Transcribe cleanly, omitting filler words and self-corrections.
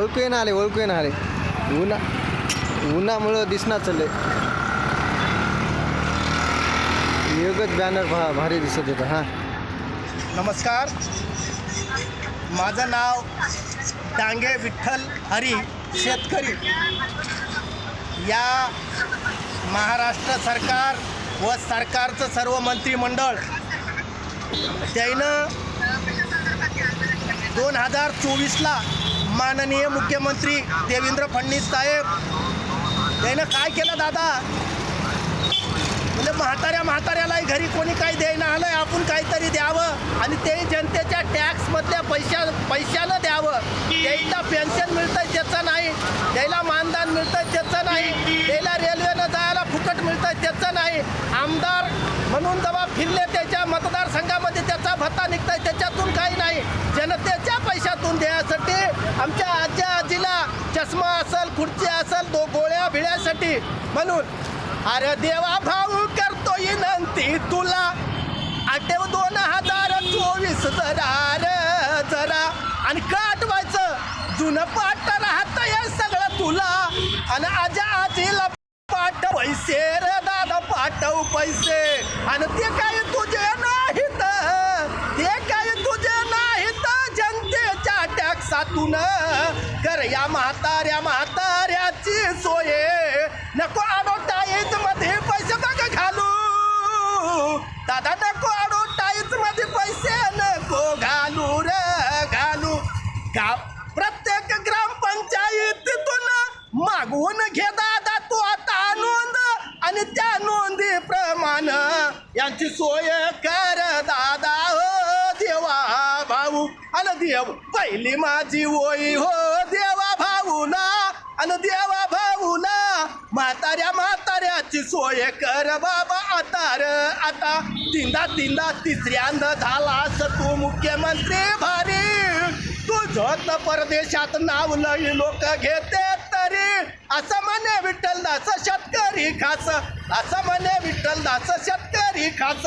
ओळखू ना आले उन्हामुळं दिसणार चालले. योगच बॅनर भारी दिसत होतं. हां नमस्कार, माझं नाव डांगे विठ्ठल हरी, शेतकरी. या महाराष्ट्र सरकार व सरकारचं सर्व मंत्रिमंडळ त्यानं 2024ला माननीय मुख्यमंत्री देवेंद्र फडणवीस साहेब त्यानं काय केलं दादा, म्हणजे म्हाताऱ्यालाही घरी कोणी काही द्यायला आलं आहे, आपण काहीतरी द्यावं आणि ते जनतेच्या टॅक्समधल्या पैशाला द्यावं. त्याला पेन्शन मिळतं आहे त्याचं नाही, त्याला मानधन मिळतं आहे त्याचं नाही, त्याला रेल्वेनं जायला फुकट मिळतं आहे त्याचं नाही. आमदार म्हणून जेव्हा फिरले त्याच्या मतदारसंघामध्ये त्याचा भत्ता निघतं आहे त्याच्यातून काही नाही. जनतेच्या पैशातून द्यायसाठी आमच्या आजीला चष्मा असेल, खुर्ची असेल, गोळ्या भिळ्यासाठी. म्हणून अरे देवा भाऊ करतो विनंती तुला, आठव 2024 जरा आणि काटवायचं जुनं पाठ राहतं हे सगळं तुला. आणि आजीला पाठव पैसे रे दादा, पाठव पैसे. आणि ते काय तुझे नाहीत, जनतेच्या टॅक्सातून कर या म्हाताऱ्याची सोय. नको ॲडव्हर्टाईज मध्ये पैसे बघ घालू दादा, नको ॲडव्हर्टाईज मध्ये पैसे नको घालू रे घालू. प्रत्येक ग्रामपंचायतीतून मागवून घे दादा तू आता नोंद, आणि त्या नोंदीप्रमाणे यांची सोय कर दादा. हो देवा भाऊ आणि देव पहिली माझी ओई, हो देवा भाऊला आणि देवा भाऊला. म्हाताऱ्याची सोय कर बाबा आता तीनदा तिसऱ्यांदा झालास तू मुख्यमंत्री भारी. तुझं परदेशात नाव लई लोक घेते तरी, असं म्हणे विठ्ठलदास शेतकरी खास, असं म्हणे विठ्ठलदास शेतकरी खास.